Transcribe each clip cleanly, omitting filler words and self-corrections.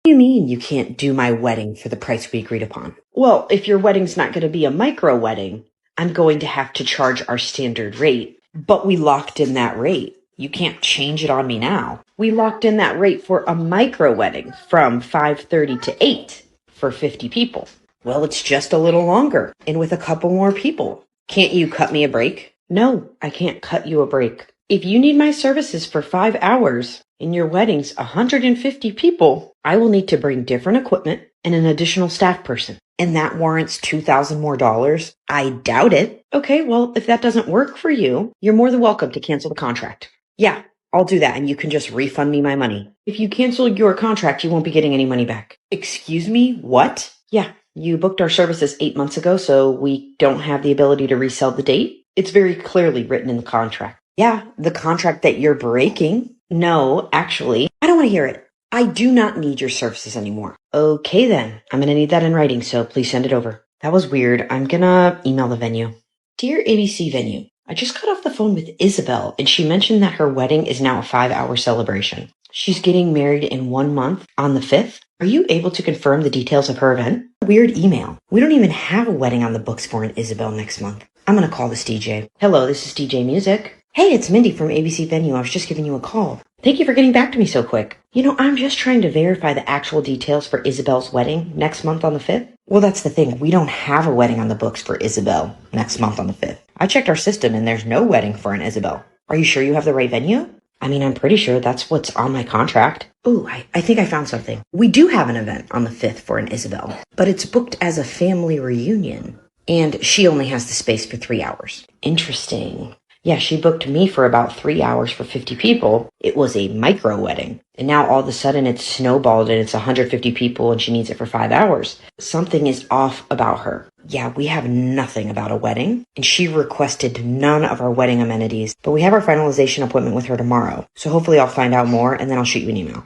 What do you mean you can't do my wedding for the price we agreed upon? Well, if your wedding's not going to be a micro wedding, I'm going to have to charge our standard rate. But we locked in that rate. You can't change it on me now. We locked in that rate for a micro wedding from 5:30 to 8 for 50 people. Well, it's just a little longer and with a couple more people. Can't you cut me a break? No, I can't cut you a break. If you need my services for 5 hours and your wedding's 150 people, I will need to bring different equipment and an additional staff person. And that warrants $2,000 more dollars? I doubt it. Okay, well, if that doesn't work for you, you're more than welcome to cancel the contract. Yeah, I'll do that and you can just refund me my money. If you cancel your contract, you won't be getting any money back. Excuse me? What? Yeah, you booked our services 8 months ago, so we don't have the ability to resell the date. It's very clearly written in the contract. Yeah, the contract that you're breaking. No, actually, I don't want to hear it. I do not need your services anymore. Okay then, I'm gonna need that in writing, so please send it over. That was weird. I'm gonna email the venue. Dear ABC venue, I just got off the phone with Isabel and she mentioned that her wedding is now a 5-hour celebration. She's getting married in 1 month on the 5th. Are you able to confirm the details of her event? Weird email. We don't even have a wedding on the books for an Isabel next month. I'm gonna call this DJ. Hello, this is DJ Music. Hey, it's Mindy from ABC Venue. I was just giving you a call. Thank you for getting back to me so quick. You know, I'm just trying to verify the actual details for Isabel's wedding next month on the 5th. Well, that's the thing. We don't have a wedding on the books for Isabel next month on the 5th. I checked our system and there's no wedding for an Isabel. Are you sure you have the right venue? I mean, I'm pretty sure that's what's on my contract. Ooh, I think I found something. We do have an event on the 5th for an Isabel, but it's booked as a family reunion. And she only has the space for 3 hours. Interesting. Yeah, she booked me for about 3 hours for 50 people. It was a micro wedding. And now all of a sudden it's snowballed and it's 150 people and she needs it for 5 hours. Something is off about her. Yeah, we have nothing about a wedding. And she requested none of our wedding amenities. But we have our finalization appointment with her tomorrow. So hopefully I'll find out more and then I'll shoot you an email.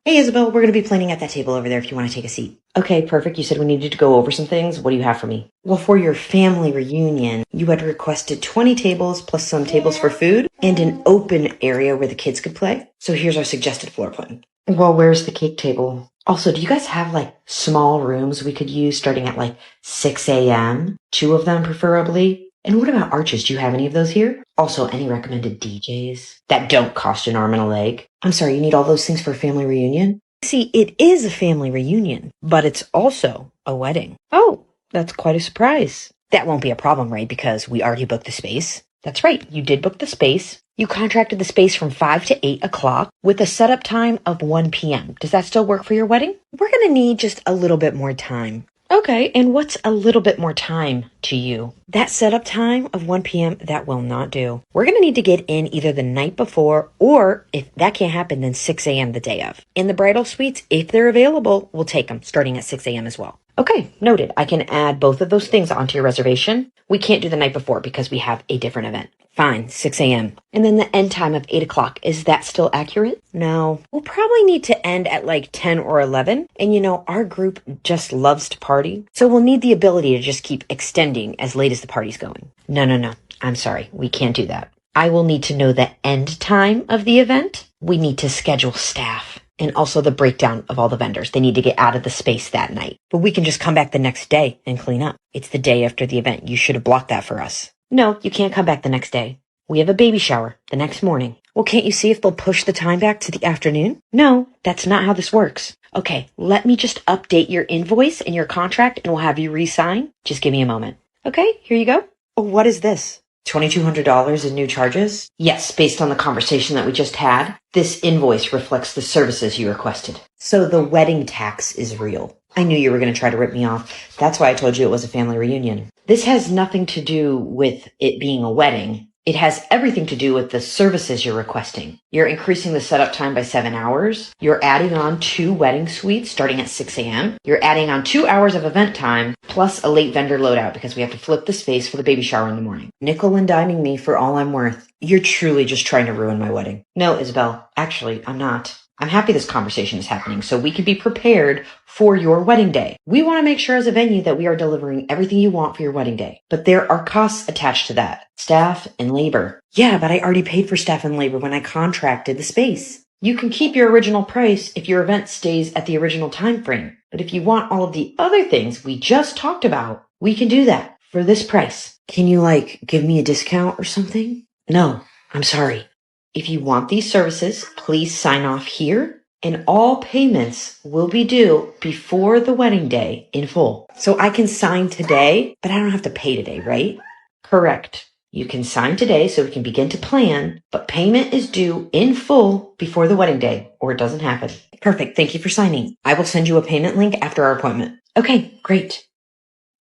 Hey, Isabel, we're going to be planning at that table over there if you want to take a seat. Okay, perfect. You said we needed to go over some things. What do you have for me? Well, for your family reunion, you had requested 20 tables plus some tables for food and an open area where the kids could play. So here's our suggested floor plan. Well, where's the cake table? Also, do you guys have like small rooms we could use starting at like 6 a.m.? 2 of them preferably. And what about arches? Do you have any of those here? Also, any recommended DJs that don't cost an arm and a leg? I'm sorry, you need all those things for a family reunion? See, it is a family reunion, but it's also a wedding. Oh, that's quite a surprise. That won't be a problem, right? Because we already booked the space. That's right, you did book the space. You contracted the space from 5 to 8 o'clock with a setup time of 1 p.m. Does that still work for your wedding? We're going to need just a little bit more time. Okay, and what's a little bit more time to you? That setup time of 1 p.m., that will not do. We're going to need to get in either the night before, or if that can't happen, then 6 a.m. the day of. In the bridal suites, if they're available, we'll take them starting at 6 a.m. as well. Okay, noted. I can add both of those things onto your reservation. We can't do the night before because we have a different event. Fine, 6 a.m. And then the end time of 8 o'clock, is that still accurate? No. We'll probably need to end at like 10 or 11. And you know, our group just loves to party. So we'll need the ability to just keep extending as late as the party's going. No. I'm sorry. We can't do that. I will need to know the end time of the event. We need to schedule staff. And also the breakdown of all the vendors. They need to get out of the space that night. But we can just come back the next day and clean up. It's the day after the event. You should have blocked that for us. No, you can't come back the next day. We have a baby shower the next morning. Well, can't you see if they'll push the time back to the afternoon? No, that's not how this works. Okay, let me just update your invoice and your contract and we'll have you re-sign. Just give me a moment. Okay, here you go. Oh, what is this? $2,200 in new charges? Yes, based on the conversation that we just had, this invoice reflects the services you requested. So the wedding tax is real. I knew you were going to try to rip me off. That's why I told you it was a family reunion. This has nothing to do with it being a wedding. It has everything to do with the services you're requesting. You're increasing the setup time by 7 hours. You're adding on 2 wedding suites starting at 6 a.m. You're adding on 2 hours of event time plus a late vendor loadout because we have to flip the space for the baby shower in the morning. Nickel and diming me for all I'm worth. You're truly just trying to ruin my wedding. No, Isabel, actually, I'm not. I'm happy this conversation is happening so we can be prepared for your wedding day. We want to make sure as a venue that we are delivering everything you want for your wedding day. But there are costs attached to that. Staff and labor. Yeah, but I already paid for staff and labor when I contracted the space. You can keep your original price if your event stays at the original time frame. But if you want all of the other things we just talked about, we can do that for this price. Can you give me a discount or something? No, I'm sorry. If you want these services, please sign off here, and all payments will be due before the wedding day in full. So I can sign today, but I don't have to pay today, right? Correct. You can sign today so we can begin to plan, but payment is due in full before the wedding day, or it doesn't happen. Perfect. Thank you for signing. I will send you a payment link after our appointment. Okay, great.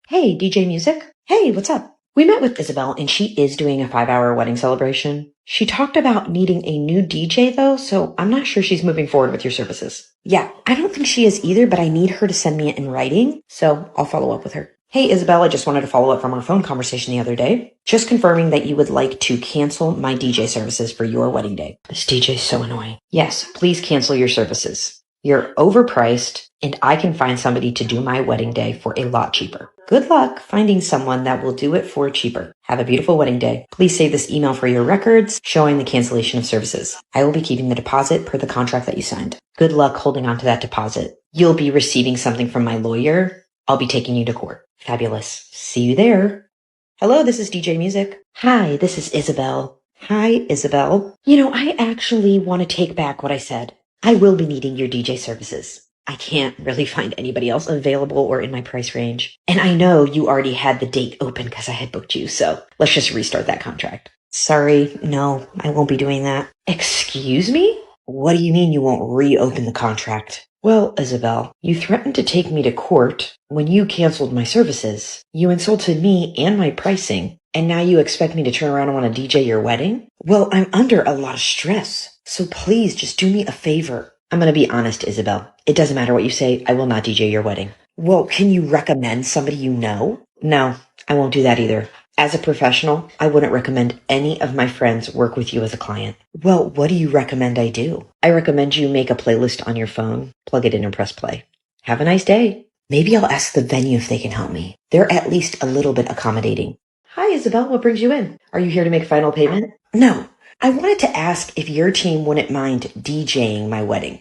Hey, DJ Music. Hey, what's up? We met with Isabel, and she is doing a 5-hour wedding celebration. She talked about needing a new DJ, though, so I'm not sure she's moving forward with your services. Yeah, I don't think she is either, but I need her to send me it in writing, so I'll follow up with her. Hey, Isabel, I just wanted to follow up from our phone conversation the other day. Just confirming that you would like to cancel my DJ services for your wedding day. This DJ is so annoying. Yes, please cancel your services. You're overpriced, and I can find somebody to do my wedding day for a lot cheaper. Good luck finding someone that will do it for cheaper. Have a beautiful wedding day. Please save this email for your records showing the cancellation of services. I will be keeping the deposit per the contract that you signed. Good luck holding on to that deposit. You'll be receiving something from my lawyer. I'll be taking you to court. Fabulous. See you there. Hello, this is DJ Music. Hi, this is Isabel. Hi, Isabel. I actually want to take back what I said. I will be needing your DJ services. I can't really find anybody else available or in my price range. And I know you already had the date open because I had booked you, so let's just restart that contract. Sorry, no, I won't be doing that. Excuse me? What do you mean you won't reopen the contract? Well, Isabel, you threatened to take me to court when you canceled my services. You insulted me and my pricing, and now you expect me to turn around and want to DJ your wedding? Well, I'm under a lot of stress, so please just do me a favor. I'm going to be honest, Isabel. It doesn't matter what you say. I will not DJ your wedding. Well, can you recommend somebody you know? No, I won't do that either. As a professional, I wouldn't recommend any of my friends work with you as a client. Well, what do you recommend I do? I recommend you make a playlist on your phone, plug it in and press play. Have a nice day. Maybe I'll ask the venue if they can help me. They're at least a little bit accommodating. Hi, Isabel. What brings you in? Are you here to make final payment? No. I wanted to ask if your team wouldn't mind DJing my wedding.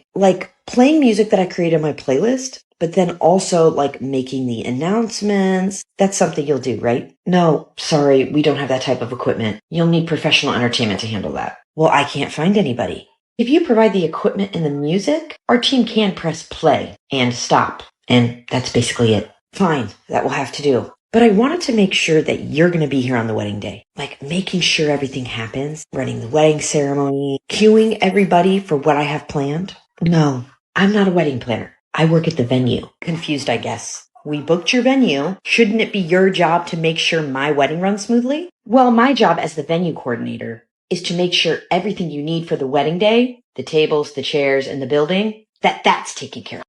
Playing music that I created on my playlist, but then also making the announcements. That's something you'll do, right? No, sorry, we don't have that type of equipment. You'll need professional entertainment to handle that. Well, I can't find anybody. If you provide the equipment and the music, our team can press play and stop. And that's basically it. Fine, that will have to do. But I wanted to make sure that you're going to be here on the wedding day. Making sure everything happens, running the wedding ceremony, cueing everybody for what I have planned. No, I'm not a wedding planner. I work at the venue. Confused, I guess. We booked your venue. Shouldn't it be your job to make sure my wedding runs smoothly? Well, my job as the venue coordinator is to make sure everything you need for the wedding day, the tables, the chairs, and the building, that's taken care of.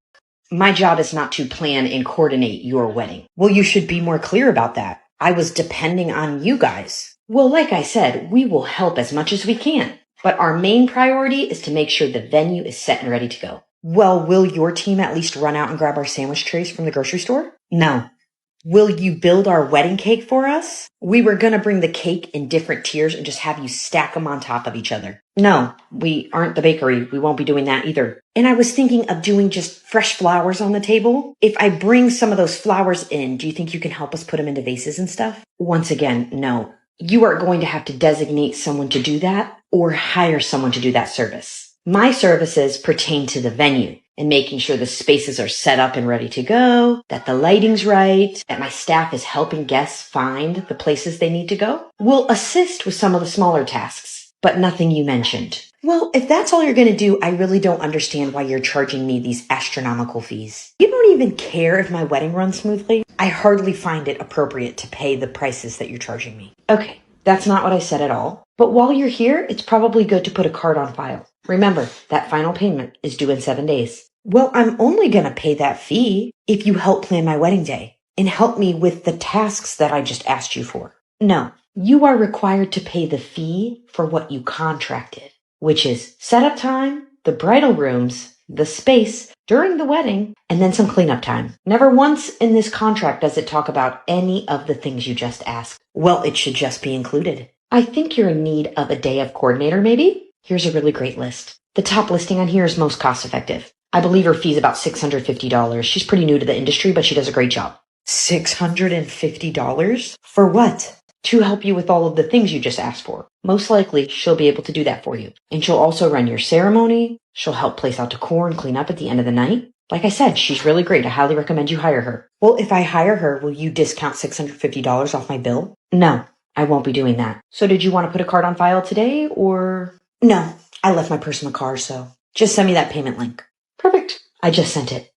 My job is not to plan and coordinate your wedding. Well, you should be more clear about that. I was depending on you guys. Well, like I said, we will help as much as we can. But our main priority is to make sure the venue is set and ready to go. Well, will your team at least run out and grab our sandwich trays from the grocery store? No. Will you build our wedding cake for us? We were going to bring the cake in different tiers and just have you stack them on top of each other. No, we aren't the bakery. We won't be doing that either. And I was thinking of doing just fresh flowers on the table. If I bring some of those flowers in, do you think you can help us put them into vases and stuff? Once again, no. You are going to have to designate someone to do that or hire someone to do that service. My services pertain to the venue and making sure the spaces are set up and ready to go, that the lighting's right, that my staff is helping guests find the places they need to go. We'll assist with some of the smaller tasks, but nothing you mentioned. Well, if that's all you're going to do, I really don't understand why you're charging me these astronomical fees. You don't even care if my wedding runs smoothly. I hardly find it appropriate to pay the prices that you're charging me. Okay, that's not what I said at all. But while you're here, it's probably good to put a card on file. Remember, that final payment is due in 7 days. Well, I'm only going to pay that fee if you help plan my wedding day and help me with the tasks that I just asked you for. No, you are required to pay the fee for what you contracted, which is setup time, the bridal rooms, the space during the wedding, and then some cleanup time. Never once in this contract does it talk about any of the things you just asked. Well, it should just be included. I think you're in need of a day of coordinator, maybe? Here's a really great list. The top listing on here is most cost effective. I believe her fee is about $650. She's pretty new to the industry, but she does a great job. $650? For what? To help you with all of the things you just asked for. Most likely, she'll be able to do that for you. And she'll also run your ceremony. She'll help place out decor and clean up at the end of the night. Like I said, she's really great. I highly recommend you hire her. Well, if I hire her, will you discount $650 off my bill? No, I won't be doing that. So did you want to put a card on file today, or? No, I left my purse in the car, so just send me that payment link. Perfect. I just sent it.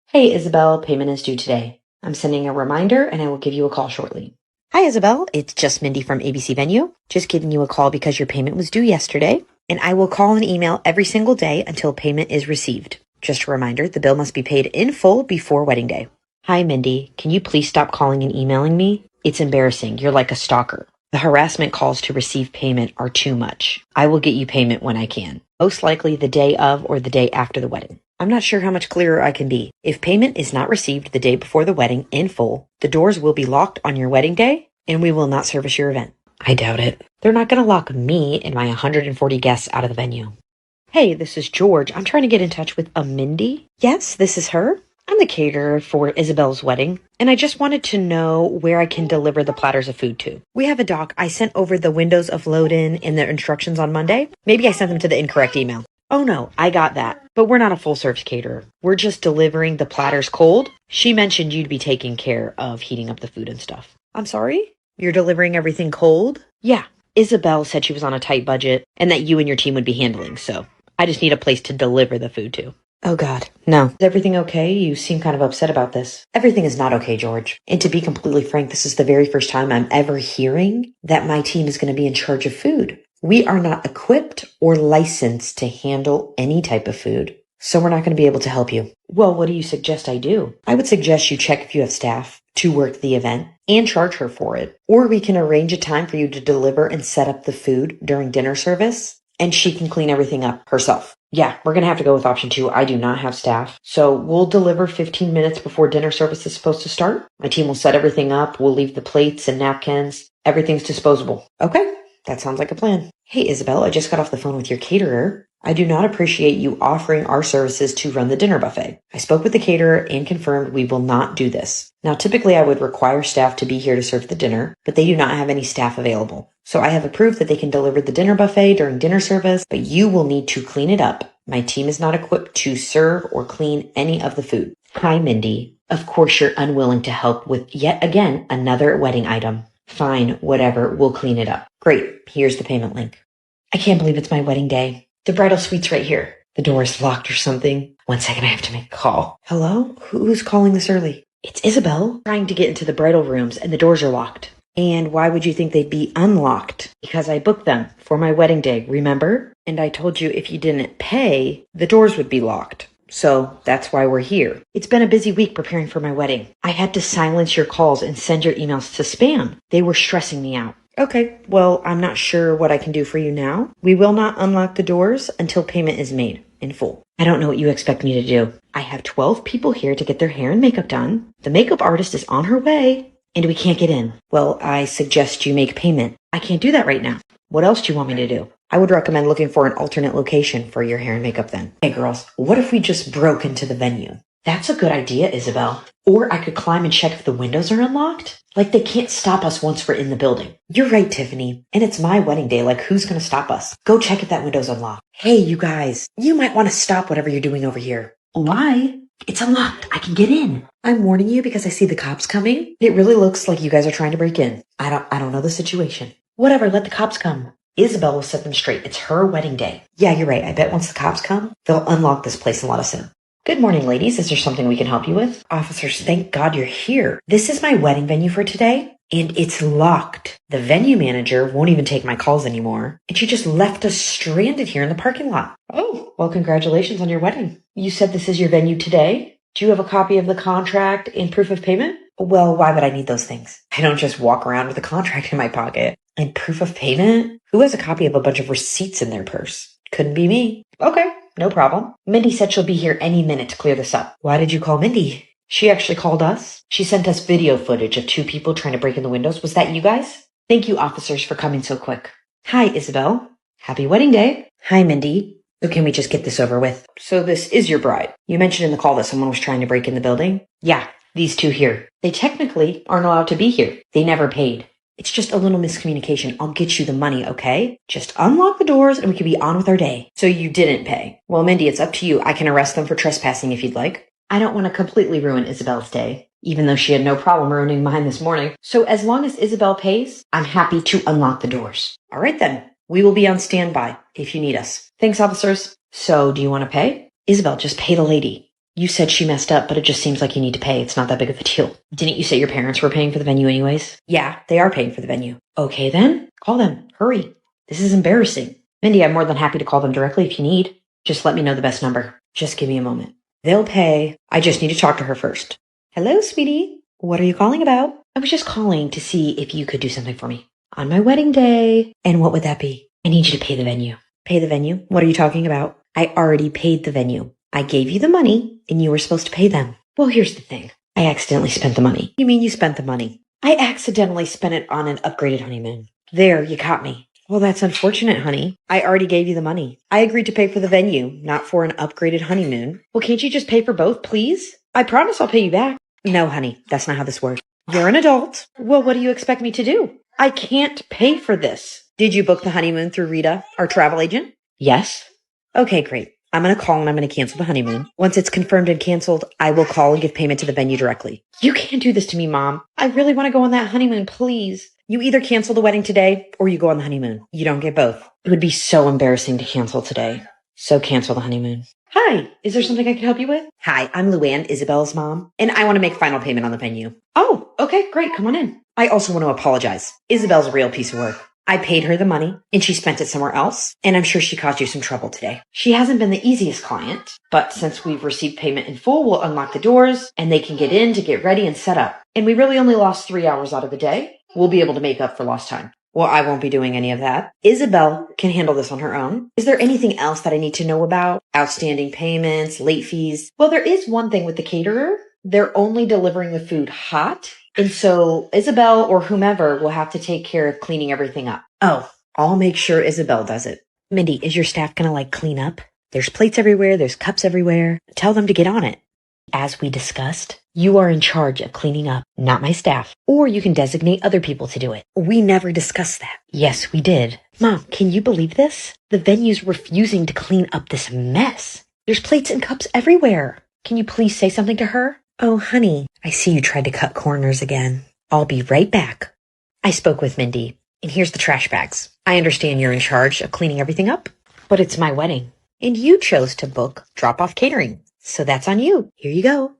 Hey, Isabel, payment is due today. I'm sending a reminder, and I will give you a call shortly. Hi, Isabel. It's just Mindy from ABC Venue. Just giving you a call because your payment was due yesterday, and I will call and email every single day until payment is received. Just a reminder, the bill must be paid in full before wedding day. Hi, Mindy. Can you please stop calling and emailing me? It's embarrassing. You're like a stalker. The harassment calls to receive payment are too much. I will get you payment when I can. Most likely the day of or the day after the wedding. I'm not sure how much clearer I can be. If payment is not received the day before the wedding in full, the doors will be locked on your wedding day, and we will not service your event. I doubt it. They're not going to lock me and my 140 guests out of the venue. Hey, this is George. I'm trying to get in touch with a Mindy. Yes, this is her. I'm the caterer for Isabel's wedding, and I just wanted to know where I can deliver the platters of food to. We have a doc. I sent over the windows of load-in and the instructions on Monday. Maybe I sent them to the incorrect email. Oh no, I got that. But we're not a full-service caterer. We're just delivering the platters cold. She mentioned you'd be taking care of heating up the food and stuff. I'm sorry? You're delivering everything cold? Yeah. Isabel said she was on a tight budget and that you and your team would be handling, so I just need a place to deliver the food to. Oh God, no. Is everything okay? You seem kind of upset about this. Everything is not okay, George. And to be completely frank, this is the very first time I'm ever hearing that my team is going to be in charge of food. We are not equipped or licensed to handle any type of food, so we're not going to be able to help you. Well, what do you suggest I do? I would suggest you check if you have staff to work the event and charge her for it. Or we can arrange a time for you to deliver and set up the food during dinner service, and she can clean everything up herself. Yeah, we're going to have to go with option 2. I do not have staff. So we'll deliver 15 minutes before dinner service is supposed to start. My team will set everything up. We'll leave the plates and napkins. Everything's disposable. Okay, that sounds like a plan. Hey, Isabel, I just got off the phone with your caterer. I do not appreciate you offering our services to run the dinner buffet. I spoke with the caterer and confirmed we will not do this. Now, typically I would require staff to be here to serve the dinner, but they do not have any staff available. So I have approved that they can deliver the dinner buffet during dinner service, but you will need to clean it up. My team is not equipped to serve or clean any of the food. Hi, Mindy. Of course you're unwilling to help with yet again another wedding item. Fine, whatever, we'll clean it up. Great, here's the payment link. I can't believe it's my wedding day. The bridal suite's right here. The door is locked or something. 1 second, I have to make a call. Hello? Who's calling this early? It's Isabel. Trying to get into the bridal rooms and the doors are locked. And why would you think they'd be unlocked? Because I booked them for my wedding day, remember? And I told you if you didn't pay, the doors would be locked. So that's why we're here. It's been a busy week preparing for my wedding. I had to silence your calls and send your emails to spam. They were stressing me out. Okay, well, I'm not sure what I can do for you now. We will not unlock the doors until payment is made in full. I don't know what you expect me to do. I have 12 people here to get their hair and makeup done. The makeup artist is on her way, and we can't get in. Well, I suggest you make payment. I can't do that right now. What else do you want me to do? I would recommend looking for an alternate location for your hair and makeup then. Hey girls, what if we just broke into the venue? That's a good idea, Isabel. Or I could climb and check if the windows are unlocked. Like they can't stop us once we're in the building. You're right, Tiffany. And it's my wedding day. Like who's going to stop us? Go check if that window's unlocked. Hey, you guys, you might want to stop whatever you're doing over here. Why? It's unlocked. I can get in. I'm warning you because I see the cops coming. It really looks like you guys are trying to break in. I don't know the situation. Whatever, let the cops come. Isabel will set them straight. It's her wedding day. Yeah, you're right. I bet once the cops come, they'll unlock this place and let us in. Good morning, ladies. Is there something we can help you with? Officers, thank God you're here. This is my wedding venue for today, and it's locked. The venue manager won't even take my calls anymore, and she just left us stranded here in the parking lot. Oh, well, congratulations on your wedding. You said this is your venue today? Do you have a copy of the contract and proof of payment? Well, why would I need those things? I don't just walk around with a contract in my pocket. And proof of payment? Who has a copy of a bunch of receipts in their purse? Couldn't be me. Okay, no problem. Mindy said she'll be here any minute to clear this up. Why did you call Mindy? She actually called us. She sent us video footage of 2 people trying to break in the windows. Was that you guys? Thank you, officers, for coming so quick. Hi, Isabel. Happy wedding day. Hi, Mindy. So can we just get this over with? So this is your bride. You mentioned in the call that someone was trying to break in the building? Yeah, these two here. They technically aren't allowed to be here. They never paid. It's just a little miscommunication. I'll get you the money, okay? Just unlock the doors and we can be on with our day. So you didn't pay. Well, Mindy, it's up to you. I can arrest them for trespassing if you'd like. I don't want to completely ruin Isabel's day, even though she had no problem ruining mine this morning. So as long as Isabel pays, I'm happy to unlock the doors. All right then. We will be on standby if you need us. Thanks, officers. So do you want to pay? Isabel, just pay the lady. You said she messed up, but it just seems like you need to pay. It's not that big of a deal. Didn't you say your parents were paying for the venue anyways? Yeah, they are paying for the venue. Okay then, call them. Hurry. This is embarrassing. Mindy, I'm more than happy to call them directly if you need. Just let me know the best number. Just give me a moment. They'll pay. I just need to talk to her first. Hello, sweetie. What are you calling about? I was just calling to see if you could do something for me. On my wedding day. And what would that be? I need you to pay the venue. Pay the venue? What are you talking about? I already paid the venue. I gave you the money and you were supposed to pay them. Well, here's the thing. I accidentally spent the money. You mean you spent the money? I accidentally spent it on an upgraded honeymoon. There, you caught me. Well, that's unfortunate, honey. I already gave you the money. I agreed to pay for the venue, not for an upgraded honeymoon. Well, can't you just pay for both, please? I promise I'll pay you back. No, honey, that's not how this works. You're an adult. Well, what do you expect me to do? I can't pay for this. Did you book the honeymoon through Rita, our travel agent? Yes. Okay, great. I'm going to call and I'm going to cancel the honeymoon. Once it's confirmed and canceled, I will call and give payment to the venue directly. You can't do this to me, Mom. I really want to go on that honeymoon, please. You either cancel the wedding today or you go on the honeymoon. You don't get both. It would be so embarrassing to cancel today. So cancel the honeymoon. Hi, is there something I can help you with? Hi, I'm Luann, Isabel's mom, and I want to make final payment on the venue. Oh, okay, great. Come on in. I also want to apologize. Isabel's a real piece of work. I paid her the money and she spent it somewhere else, and I'm sure she caused you some trouble today. She hasn't been the easiest client, but since we've received payment in full, we'll unlock the doors and they can get in to get ready and set up. And we really only lost 3 hours out of the day. We'll be able to make up for lost time. Well, I won't be doing any of that. Isabel can handle this on her own. Is there anything else that I need to know about? Outstanding payments, late fees? Well, there is one thing with the caterer. They're only delivering the food hot. And so Isabel or whomever will have to take care of cleaning everything up. Oh, I'll make sure Isabel does it. Mindy, is your staff going to clean up? There's plates everywhere. There's cups everywhere. Tell them to get on it. As we discussed, you are in charge of cleaning up, not my staff. Or you can designate other people to do it. We never discussed that. Yes, we did. Mom, can you believe this? The venue's refusing to clean up this mess. There's plates and cups everywhere. Can you please say something to her? Oh, honey, I see you tried to cut corners again. I'll be right back. I spoke with Mindy, and here's the trash bags. I understand you're in charge of cleaning everything up, but it's my wedding. And you chose to book drop-off catering. So that's on you. Here you go.